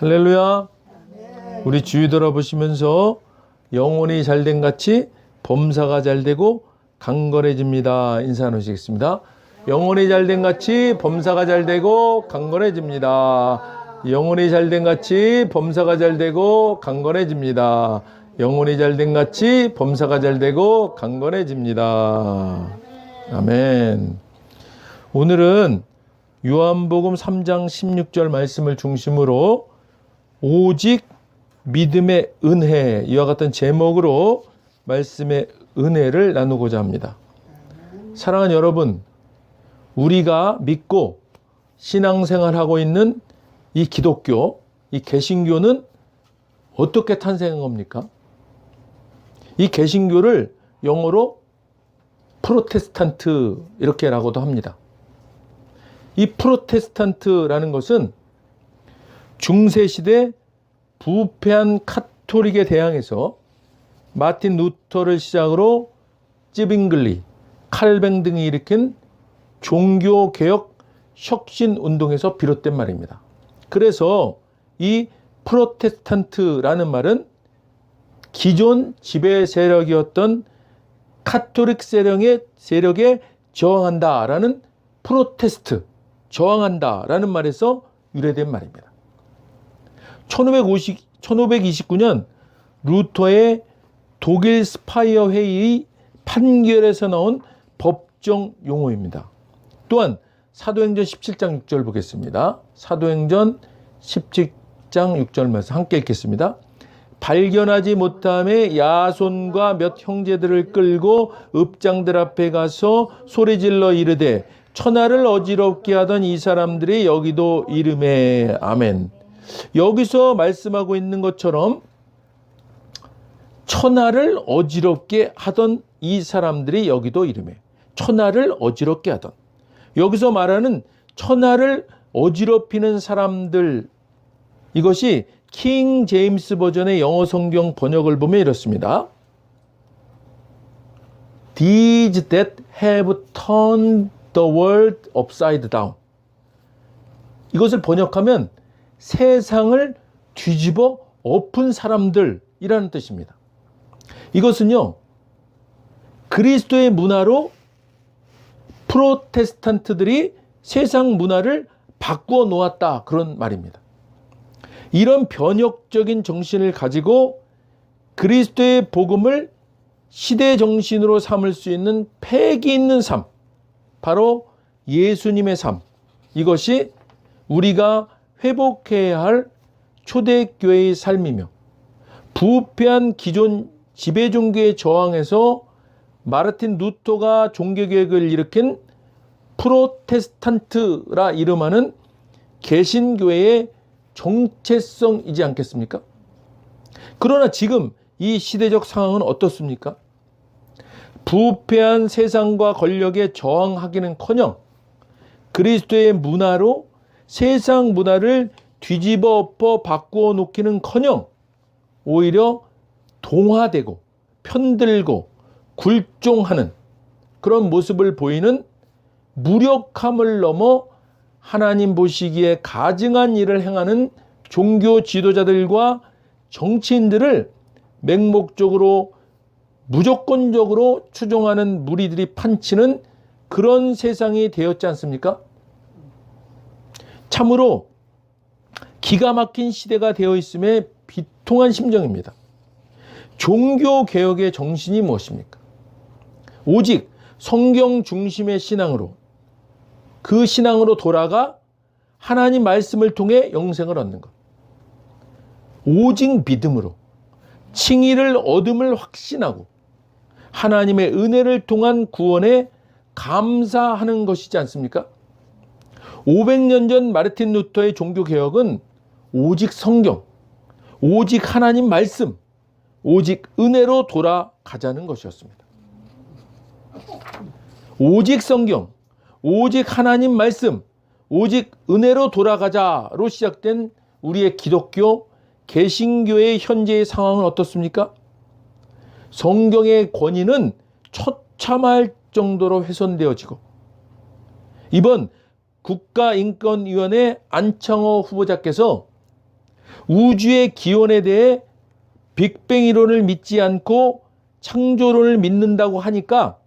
할렐루야. 우리 주위 돌아보시면서 영혼이 잘된 같이 범사가 잘되고 강건해집니다. 인사 나누시겠습니다. 영혼이 잘된 같이 범사가 잘되고 강건해집니다. 영혼이 잘된 같이 범사가 잘되고 강건해집니다. 영혼이 잘된 같이 범사가 잘되고 강건해집니다. 아멘. 오늘은 요한복음 3장 16절 말씀을 중심으로 오직 믿음의 은혜, 이와 같은 제목으로 말씀의 은혜를 나누고자 합니다. 사랑하는 여러분, 우리가 믿고 신앙생활하고 있는 이 기독교, 이 개신교는 어떻게 탄생한 겁니까? 이 개신교를 영어로 프로테스탄트 이렇게라고도 합니다. 이 프로테스탄트라는 것은 중세시대 부패한 카톨릭에 대항해서 마틴 루터를 시작으로 찌빙글리, 칼뱅 등이 일으킨 종교개혁 혁신운동에서 비롯된 말입니다. 그래서 이 프로테스탄트라는 말은 기존 지배 세력이었던 카톨릭 세력에 저항한다라는 프로테스트, 저항한다라는 말에서 유래된 말입니다. 1529년 루터의 독일 스파이어 회의의 판결에서 나온 법정 용어입니다. 또한 사도행전 17장 6절 보겠습니다. 사도행전 17장 6절 말씀 함께 읽겠습니다. 발견하지 못함에 야손과 몇 형제들을 끌고 읍장들 앞에 가서 소리질러 이르되 천하를 어지럽게 하던 이 사람들이 여기도 이름에. 아멘. 여기서 말씀하고 있는 것처럼 천하를 어지럽게 하던 이 사람들이 여기도 이름에. 천하를 어지럽게 하던. 여기서 말하는 천하를 어지럽히는 사람들, 이것이 킹 제임스 버전의 영어 성경 번역을 보면 이렇습니다. These that have turned the world upside down. 이것을 번역하면 세상을 뒤집어 엎은 사람들이라는 뜻입니다. 이것은요, 그리스도의 문화로 프로테스탄트들이 세상 문화를 바꾸어 놓았다, 그런 말입니다. 이런 변혁적인 정신을 가지고 그리스도의 복음을 시대 정신으로 삼을 수 있는 패기 있는 삶, 바로 예수님의 삶, 이것이 우리가 회복해야 할 초대교회의 삶이며, 부패한 기존 지배종교에 저항해서 마르틴 루터가 종교개혁을 일으킨 프로테스탄트라 이름하는 개신교회의 정체성이지 않겠습니까? 그러나 지금 이 시대적 상황은 어떻습니까? 부패한 세상과 권력에 저항하기는커녕 그리스도의 문화로 세상 문화를 뒤집어 엎어 바꾸어 놓기는커녕 오히려 동화되고 편들고 굴종하는 그런 모습을 보이는 무력함을 넘어 하나님 보시기에 가증한 일을 행하는 종교 지도자들과 정치인들을 맹목적으로 무조건적으로 추종하는 무리들이 판치는 그런 세상이 되었지 않습니까? 참으로 기가 막힌 시대가 되어 있음에 비통한 심정입니다. 종교개혁의 정신이 무엇입니까? 오직 성경 중심의 신앙으로, 그 신앙으로 돌아가 하나님 말씀을 통해 영생을 얻는 것. 오직 믿음으로 칭의를 얻음을 확신하고 하나님의 은혜를 통한 구원에 감사하는 것이지 않습니까? 500년 전 마르틴 루터의 종교개혁은 오직 성경, 오직 하나님 말씀, 오직 은혜로 돌아가자는 것이었습니다. 오직 성경, 오직 하나님 말씀, 오직 은혜로 돌아가자로 시작된 우리의 기독교, 개신교의 현재의 상황은 어떻습니까? 성경의 권위는 처참할 정도로 훼손되어지고, 이번 국가인권위원회 안창호 후보자께서 우주의 기원에 대해 빅뱅 이론을 믿지 않고 창조론을 믿는다고 하니까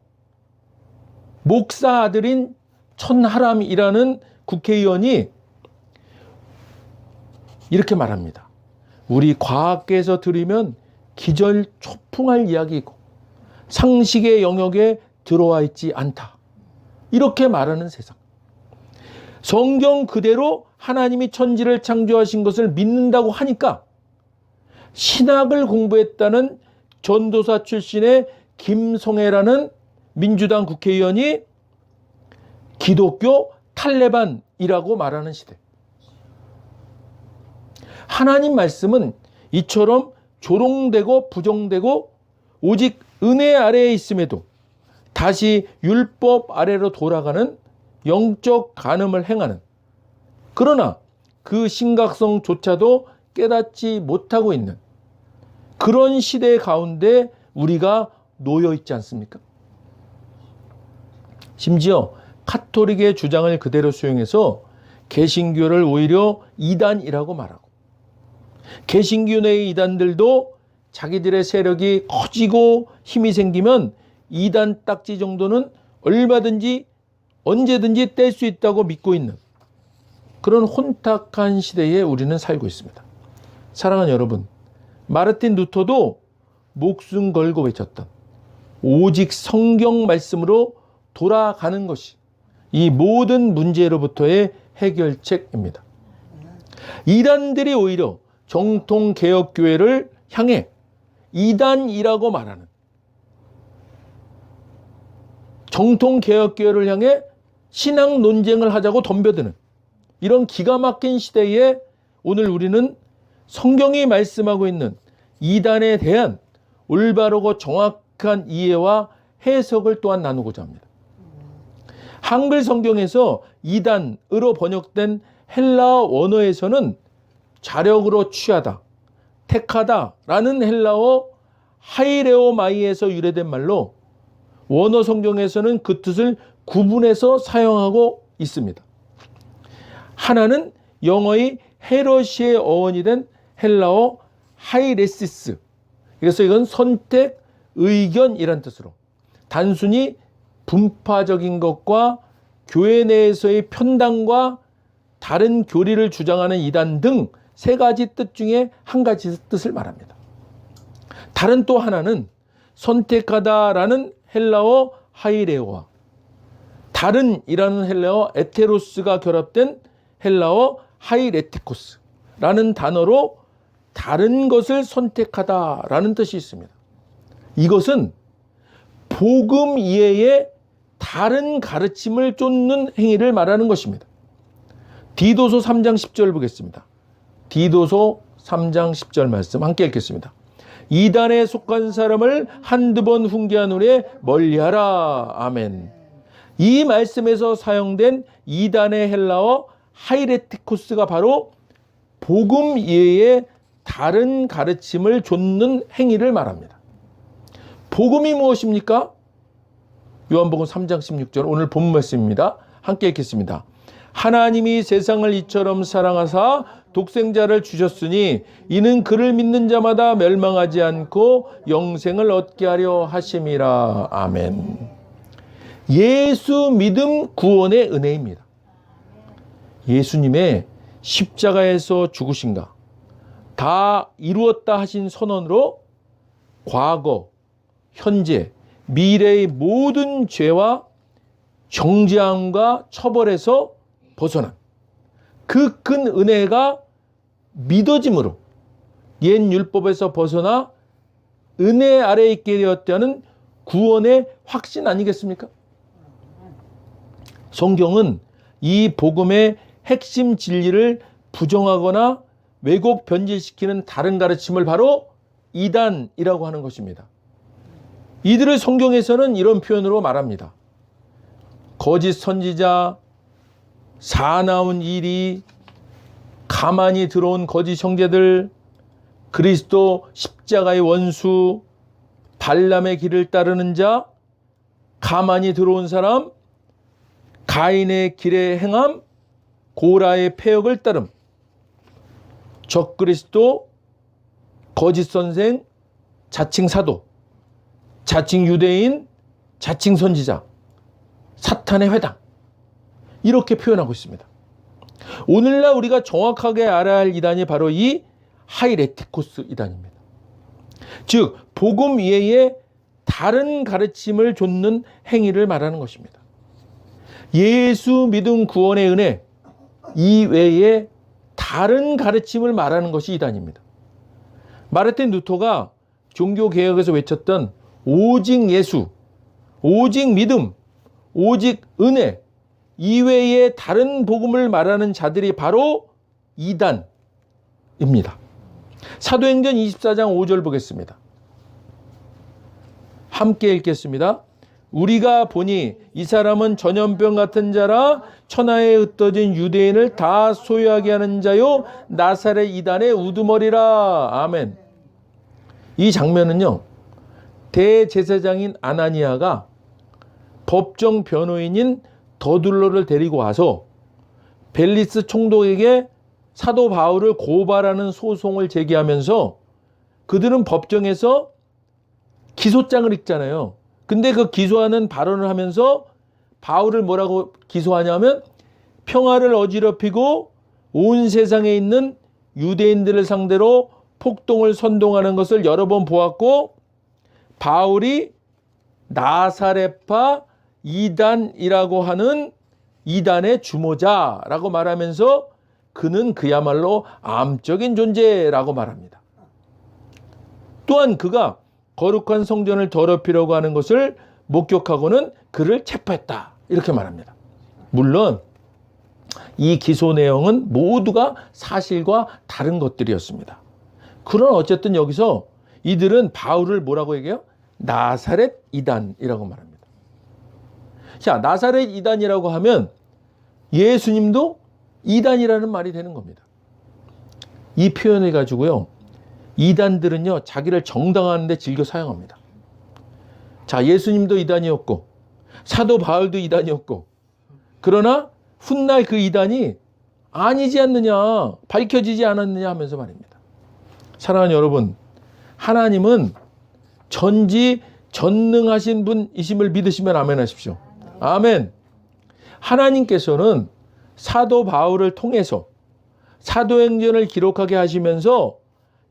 목사 아들인 천하람이라는 국회의원이 이렇게 말합니다. 우리 과학계에서 들으면 기절초풍할 이야기이고 상식의 영역에 들어와 있지 않다. 이렇게 말하는 세상. 성경 그대로 하나님이 천지를 창조하신 것을 믿는다고 하니까 신학을 공부했다는 전도사 출신의 김성애라는 민주당 국회의원이 기독교 탈레반이라고 말하는 시대. 하나님 말씀은 이처럼 조롱되고 부정되고 오직 은혜 아래에 있음에도 다시 율법 아래로 돌아가는 영적 간음을 행하는, 그러나 그 심각성조차도 깨닫지 못하고 있는 그런 시대 가운데 우리가 놓여 있지 않습니까? 심지어 카톨릭의 주장을 그대로 수용해서 개신교를 오히려 이단이라고 말하고, 개신교 내의 이단들도 자기들의 세력이 커지고 힘이 생기면 이단 딱지 정도는 얼마든지 언제든지 뗄 수 있다고 믿고 있는 그런 혼탁한 시대에 우리는 살고 있습니다. 사랑하는 여러분, 마르틴 루터도 목숨 걸고 외쳤던 오직 성경 말씀으로 돌아가는 것이 이 모든 문제로부터의 해결책입니다. 이단들이 오히려 정통개혁교회를 향해 이단이라고 말하는, 정통개혁교회를 향해 신앙 논쟁을 하자고 덤벼드는 이런 기가 막힌 시대에 오늘 우리는 성경이 말씀하고 있는 이단에 대한 올바르고 정확한 이해와 해석을 또한 나누고자 합니다. 한글 성경에서 이단으로 번역된 헬라어 원어에서는 자력으로 취하다, 택하다라는 헬라어 하이레오마이에서 유래된 말로 원어 성경에서는 그 뜻을 구분해서 사용하고 있습니다. 하나는 영어의 헤러시의 어원이 된 헬라어 하이레시스. 그래서 이건 선택, 의견이란 뜻으로 단순히 분파적인 것과 교회 내에서의 편당과 다른 교리를 주장하는 이단 등 세 가지 뜻 중에 한 가지 뜻을 말합니다. 다른 또 하나는 선택하다라는 헬라어 하이레오와 다른이라는 헬라어 에테로스가 결합된 헬라어 하이레티코스라는 단어로 다른 것을 선택하다라는 뜻이 있습니다. 이것은 복음 이외의 다른 가르침을 쫓는 행위를 말하는 것입니다. 디도서 3장 10절 보겠습니다. 디도서 3장 10절 말씀 함께 읽겠습니다. 이단에 속한 사람을 한두 번 훈계한 후에 멀리하라. 아멘. 이 말씀에서 사용된 이단의 헬라어 하이레티코스가 바로 복음 이외의 다른 가르침을 좇는 행위를 말합니다. 복음이 무엇입니까? 요한복음 3장 16절 오늘 본 말씀입니다. 함께 읽겠습니다. 하나님이 세상을 이처럼 사랑하사 독생자를 주셨으니 이는 그를 믿는 자마다 멸망하지 않고 영생을 얻게 하려 하심이라. 아멘. 예수 믿음 구원의 은혜입니다. 예수님의 십자가에서 죽으신가 다 이루었다 하신 선언으로 과거, 현재, 미래의 모든 죄와 정죄함과 처벌에서 벗어난 그 큰 은혜가 믿어짐으로 옛 율법에서 벗어나 은혜 아래에 있게 되었다는 구원의 확신 아니겠습니까? 성경은 이 복음의 핵심 진리를 부정하거나 왜곡 변질시키는 다른 가르침을 바로 이단이라고 하는 것입니다. 이들을 성경에서는 이런 표현으로 말합니다. 거짓 선지자, 사나운 일이, 가만히 들어온 거짓 형제들, 그리스도 십자가의 원수, 발람의 길을 따르는 자, 가만히 들어온 사람, 가인의 길에 행함, 고라의 폐역을 따름. 적그리스도, 거짓 선생, 자칭 사도, 자칭 유대인, 자칭 선지자, 사탄의 회당, 이렇게 표현하고 있습니다. 오늘날 우리가 정확하게 알아야 할 이단이 바로 이 하이레티코스 이단입니다. 즉 복음 이외에 다른 가르침을 좇는 행위를 말하는 것입니다. 예수 믿음 구원의 은혜 이외에 다른 가르침을 말하는 것이 이단입니다. 마르틴 루터가 종교개혁에서 외쳤던 오직 예수, 오직 믿음, 오직 은혜 이외에 다른 복음을 말하는 자들이 바로 이단입니다. 사도행전 24장 5절 보겠습니다. 함께 읽겠습니다. 우리가 보니 이 사람은 전염병 같은 자라 천하에 흩어진 유대인을 다 소유하게 하는 자요 나사렛 이단의 우두머리라. 아멘. 이 장면은요, 대제사장인 아나니아가 법정 변호인인 더둘로를 데리고 와서 벨리스 총독에게 사도 바울을 고발하는 소송을 제기하면서 그들은 법정에서 기소장을 읽잖아요. 근데 그 기소하는 발언을 하면서 바울을 뭐라고 기소하냐면 평화를 어지럽히고 온 세상에 있는 유대인들을 상대로 폭동을 선동하는 것을 여러 번 보았고 바울이 나사렛파 이단이라고 하는 이단의 주모자라고 말하면서 그는 그야말로 암적인 존재라고 말합니다. 또한 그가 거룩한 성전을 더럽히려고 하는 것을 목격하고는 그를 체포했다. 이렇게 말합니다. 물론 이 기소 내용은 모두가 사실과 다른 것들이었습니다. 그러나 어쨌든 여기서 이들은 바울을 뭐라고 얘기해요? 나사렛 이단이라고 말합니다. 자, 나사렛 이단이라고 하면 예수님도 이단이라는 말이 되는 겁니다. 이 표현을 가지고요, 이단들은요 자기를 정당화하는 데 즐겨 사용합니다. 자, 예수님도 이단이었고 사도 바울도 이단이었고 그러나 훗날 그 이단이 아니지 않느냐, 밝혀지지 않았느냐 하면서 말입니다. 사랑하는 여러분, 하나님은 전지전능하신 분이심을 믿으시면 아멘 하십시오. 아멘. 하나님께서는 사도 바울을 통해서 사도행전을 기록하게 하시면서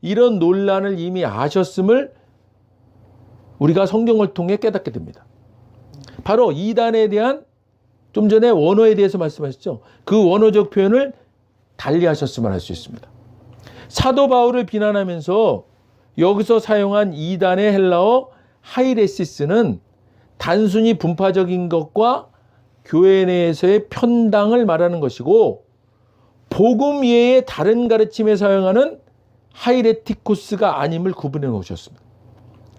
이런 논란을 이미 아셨음을 우리가 성경을 통해 깨닫게 됩니다. 바로 이단에 대한, 좀 전에 원어에 대해서 말씀하셨죠. 그 원어적 표현을 달리 하셨으면 할 수 있습니다. 사도 바울을 비난하면서 여기서 사용한 이단의 헬라어 하이레시스는 단순히 분파적인 것과 교회 내에서의 편당을 말하는 것이고 복음 외에 다른 가르침에 사용하는 하이레티코스가 아님을 구분해 놓으셨습니다.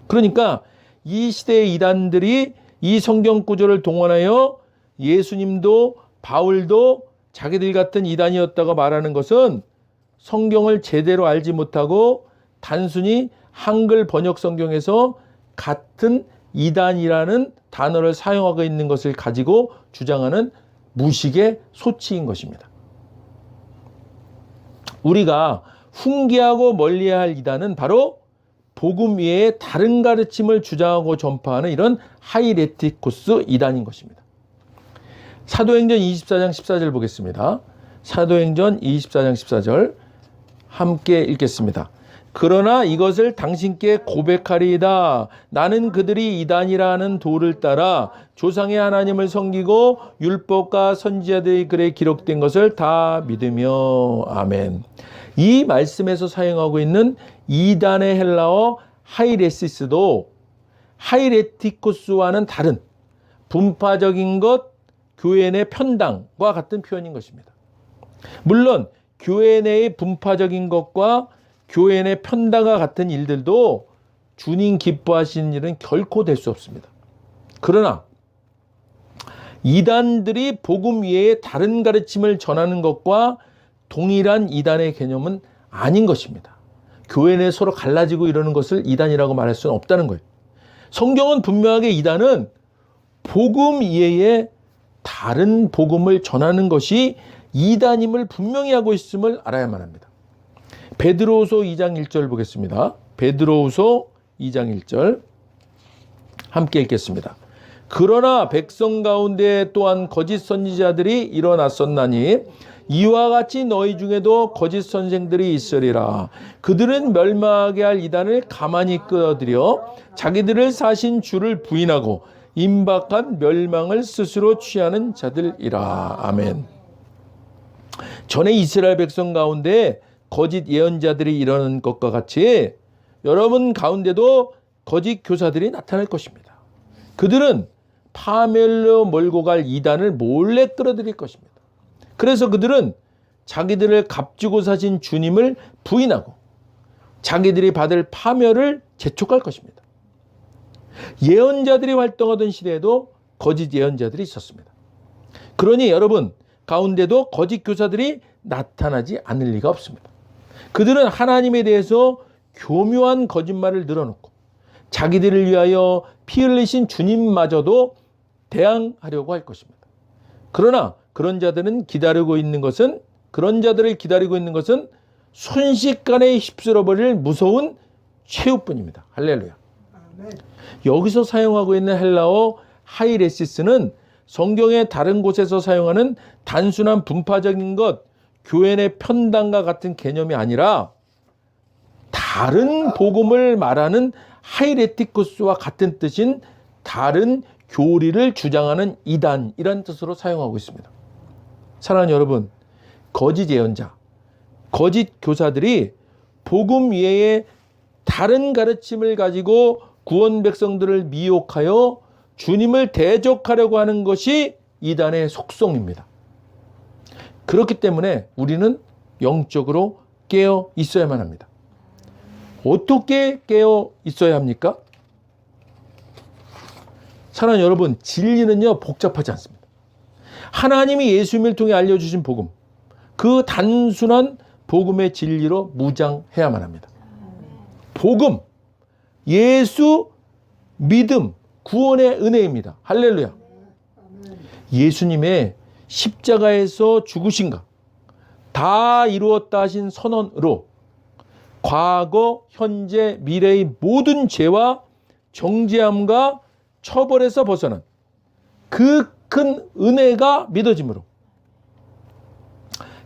그러니까 이 시대의 이단들이 이 성경 구조를 동원하여 예수님도 바울도 자기들 같은 이단이었다고 말하는 것은 성경을 제대로 알지 못하고 단순히 한글 번역 성경에서 같은 이단이라는 단어를 사용하고 있는 것을 가지고 주장하는 무식의 소치인 것입니다. 우리가 훈계하고 멀리해야 할 이단은 바로 복음 외에 다른 가르침을 주장하고 전파하는 이런 하이레티코스 이단인 것입니다. 사도행전 24장 14절 보겠습니다. 사도행전 24장 14절 함께 읽겠습니다. 그러나 이것을 당신께 고백하리이다. 나는 그들이 이단이라 하는 도를 따라 조상의 하나님을 섬기고 율법과 선지자들의 글에 기록된 것을 다 믿으며. 아멘. 이 말씀에서 사용하고 있는 이단의 헬라어 하이레시스도 하이레티코스와는 다른 분파적인 것, 교회 내 편당과 같은 표현인 것입니다. 물론 교회 내의 분파적인 것과 교회 내 편당과 같은 일들도 주님 기뻐하시는 일은 결코 될 수 없습니다. 그러나 이단들이 복음 외에 다른 가르침을 전하는 것과 동일한 이단의 개념은 아닌 것입니다. 교회 내 서로 갈라지고 이러는 것을 이단이라고 말할 수는 없다는 거예요. 성경은 분명하게 이단은 복음 외에 다른 복음을 전하는 것이 이단임을 분명히 하고 있음을 알아야만 합니다. 베드로후서 2장 1절 보겠습니다. 베드로후서 2장 1절 함께 읽겠습니다. 그러나 백성 가운데 또한 거짓 선지자들이 일어났었나니 이와 같이 너희 중에도 거짓 선생들이 있으리라. 그들은 멸망하게 할 이단을 가만히 끌어들여 자기들을 사신 주를 부인하고 임박한 멸망을 스스로 취하는 자들이라. 아멘. 전에 이스라엘 백성 가운데 거짓 예언자들이 일어나는 것과 같이 여러분 가운데도 거짓 교사들이 나타날 것입니다. 그들은 파멸로 몰고 갈 이단을 몰래 끌어들일 것입니다. 그래서 그들은 자기들을 값주고 사신 주님을 부인하고 자기들이 받을 파멸을 재촉할 것입니다. 예언자들이 활동하던 시대에도 거짓 예언자들이 있었습니다. 그러니 여러분 가운데도 거짓 교사들이 나타나지 않을 리가 없습니다. 그들은 하나님에 대해서 교묘한 거짓말을 늘어놓고 자기들을 위하여 피 흘리신 주님마저도 대항하려고 할 것입니다. 그러나 그런 자들을 기다리고 있는 것은 순식간에 휩쓸어버릴 무서운 최후뿐입니다. 할렐루야. 아멘. 여기서 사용하고 있는 헬라어 하이레시스는 성경의 다른 곳에서 사용하는 단순한 분파적인 것, 교회 편당과 같은 개념이 아니라 다른 복음을 말하는 하이레티쿠스와 같은 뜻인 다른 교리를 주장하는 이단이라는 뜻으로 사용하고 있습니다. 사랑하는 여러분, 거짓 예언자, 거짓 교사들이 복음 외에 다른 가르침을 가지고 구원 백성들을 미혹하여 주님을 대적하려고 하는 것이 이단의 속성입니다. 그렇기 때문에 우리는 영적으로 깨어 있어야만 합니다. 어떻게 깨어 있어야 합니까? 사랑하는 여러분, 진리는요 복잡하지 않습니다. 하나님이 예수님을 통해 알려주신 복음, 그 단순한 복음의 진리로 무장해야만 합니다. 복음, 예수, 믿음, 구원의 은혜입니다. 할렐루야. 예수님의 십자가에서 죽으신가 다 이루었다 하신 선언으로 과거, 현재, 미래의 모든 죄와 정죄함과 처벌에서 벗어난 그 큰 은혜가 믿어짐으로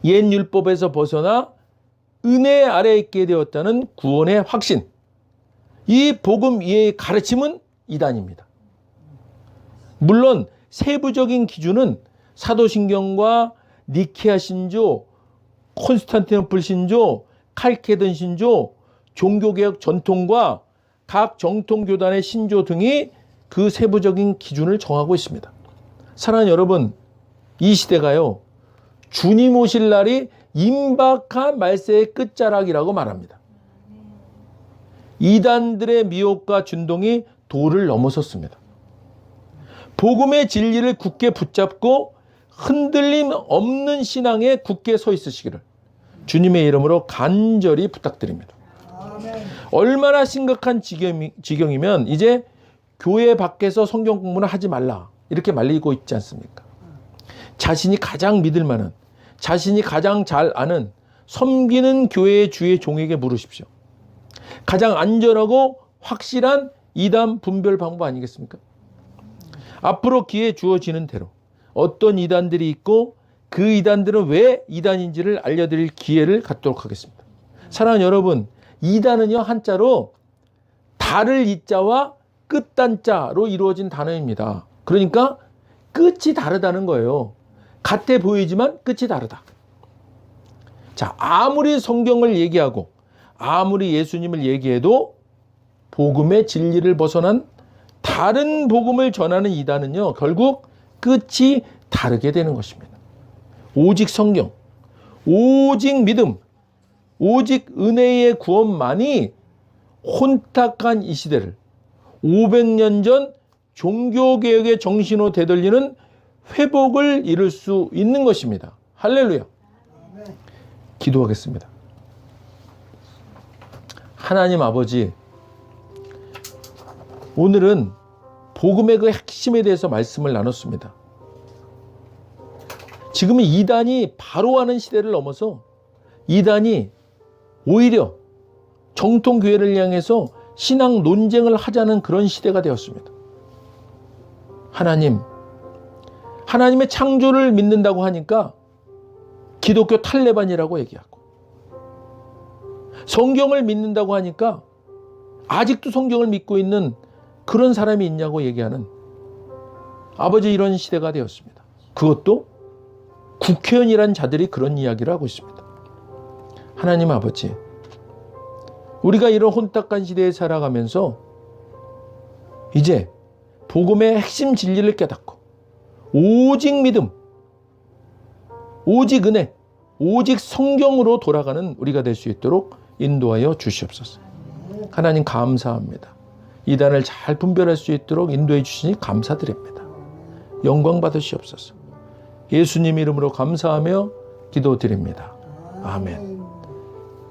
옛 율법에서 벗어나 은혜 아래에 있게 되었다는 구원의 확신, 이 복음 이해의 가르침은 이단입니다. 물론 세부적인 기준은 사도신경과 니케아 신조, 콘스탄티노플 신조, 칼케돈 신조, 종교개혁 전통과 각 정통교단의 신조 등이 그 세부적인 기준을 정하고 있습니다. 사랑하는 여러분, 이 시대가요 주님 오실 날이 임박한 말세의 끝자락이라고 말합니다. 이단들의 미혹과 준동이 도를 넘어섰습니다. 복음의 진리를 굳게 붙잡고 흔들림 없는 신앙에 굳게 서 있으시기를 주님의 이름으로 간절히 부탁드립니다. 얼마나 심각한 지경이면 이제 교회 밖에서 성경 공부는 하지 말라 이렇게 말리고 있지 않습니까? 자신이 가장 믿을 만한, 자신이 가장 잘 아는 섬기는 교회의 주의 종에게 물으십시오. 가장 안전하고 확실한 이단 분별 방법 아니겠습니까? 앞으로 기회 주어지는 대로 어떤 이단들이 있고 그 이단들은 왜 이단인지를 알려드릴 기회를 갖도록 하겠습니다. 사랑하는 여러분, 이단은요 한자로 달을 이자와 끝단자로 이루어진 단어입니다. 그러니까 끝이 다르다는 거예요. 같아 보이지만 끝이 다르다. 자, 아무리 성경을 얘기하고 아무리 예수님을 얘기해도 복음의 진리를 벗어난 다른 복음을 전하는 이단은요 결국 끝이 다르게 되는 것입니다. 오직 성경, 오직 믿음, 오직 은혜의 구원만이 혼탁한 이 시대를 500년 전 종교개혁의 정신으로 되돌리는 회복을 이룰 수 있는 것입니다. 할렐루야. 기도하겠습니다. 하나님 아버지, 오늘은 복음의 그 핵심에 대해서 말씀을 나눴습니다. 지금은 이단이 바로 하는 시대를 넘어서 이단이 오히려 정통교회를 향해서 신앙 논쟁을 하자는 그런 시대가 되었습니다. 하나님의 창조를 믿는다고 하니까 기독교 탈레반이라고 얘기하고, 성경을 믿는다고 하니까 아직도 성경을 믿고 있는 그런 사람이 있냐고 얘기하는 아버지, 이런 시대가 되었습니다. 그것도 국회의원이란 자들이 그런 이야기를 하고 있습니다. 하나님 아버지, 우리가 이런 혼탁한 시대에 살아가면서 이제 복음의 핵심 진리를 깨닫고 오직 믿음, 오직 은혜, 오직 성경으로 돌아가는 우리가 될 수 있도록 인도하여 주시옵소서. 하나님 감사합니다. 이단을 잘 분별할 수 있도록 인도해 주시니 감사드립니다. 영광 받으시옵소서. 예수님 이름으로 감사하며 기도드립니다. 아멘.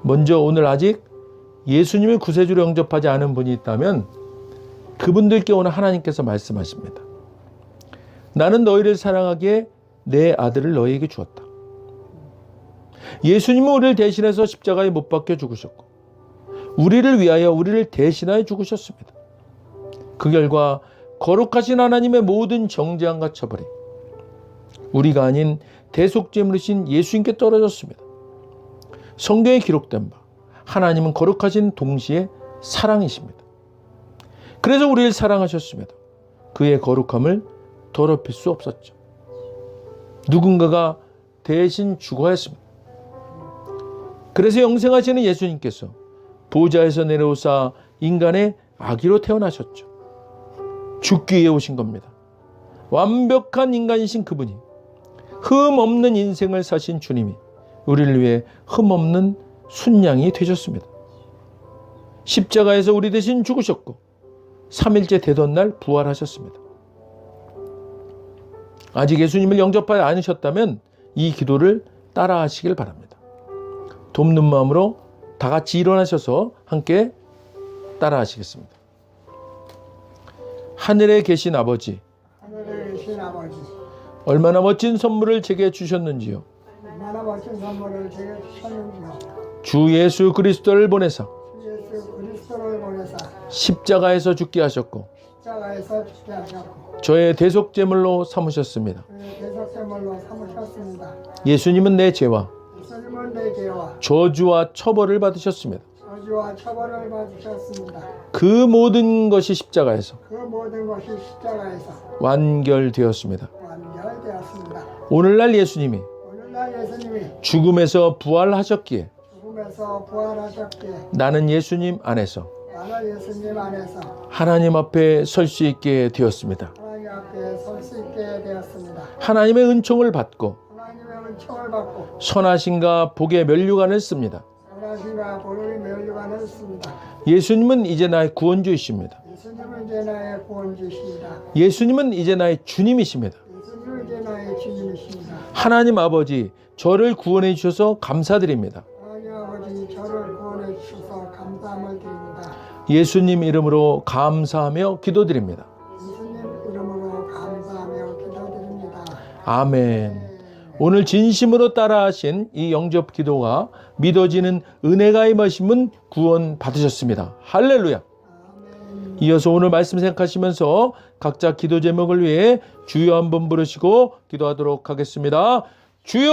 먼저 오늘 아직 예수님의 구세주로 영접하지 않은 분이 있다면 그분들께 오늘 하나님께서 말씀하십니다. 나는 너희를 사랑하기에 내 아들을 너희에게 주었다. 예수님은 우리를 대신해서 십자가에 못 박혀 죽으셨고 우리를 위하여 우리를 대신하여 죽으셨습니다. 그 결과 거룩하신 하나님의 모든 정죄함과 처벌이 우리가 아닌 대속죄물이신 예수님께 떨어졌습니다. 성경에 기록된 바 하나님은 거룩하신 동시에 사랑이십니다. 그래서 우리를 사랑하셨습니다. 그의 거룩함을 더럽힐 수 없었죠. 누군가가 대신 죽어야 했습니다. 그래서 영생하시는 예수님께서 보좌에서 내려오사 인간의 아기로 태어나셨죠. 죽기 위해 오신 겁니다. 완벽한 인간이신 그분이, 흠 없는 인생을 사신 주님이 우리를 위해 흠 없는 순양이 되셨습니다. 십자가에서 우리 대신 죽으셨고 3일째 되던 날 부활하셨습니다. 아직 예수님을 영접하지 않으셨다면 이 기도를 따라 하시길 바랍니다. 돕는 마음으로 다 같이 일어나셔서 함께 따라 하시겠습니다. 하늘에 계신 아버지, 얼마나 멋진 선물을 제게 주셨는지요. 주 예수 그리스도를 보내사 십자가에서 죽게 하셨고 저의 대속제물로 삼으셨습니다. 예수님은 내 죄와 저주와 처벌을 받으셨습니다. 그 모든 것이 십자가에서 완결되었습니다. 오늘날 예수님이 죽음에서 부활하셨기에 나는 예수님 안에서 하나님 앞에 설 수 있게 되었습니다. 하나님의 은총을 받고 선하심과 복의 면류관을 씁니다. 예수님은 이제 나의 구원주이십니다. 예수님은 이제 나의 주님이십니다. 하나님 아버지, 저를 구원해 주셔서 감사드립니다. 예수님 이름으로 감사하며 기도드립니다. 아멘. 오늘 진심으로 따라하신 이 영접 기도가 믿어지는 은혜가 임하심은 구원 받으셨습니다. 할렐루야. 이어서 오늘 말씀 생각하시면서 각자 기도 제목을 위해 주여 한번 부르시고 기도하도록 하겠습니다. 주여!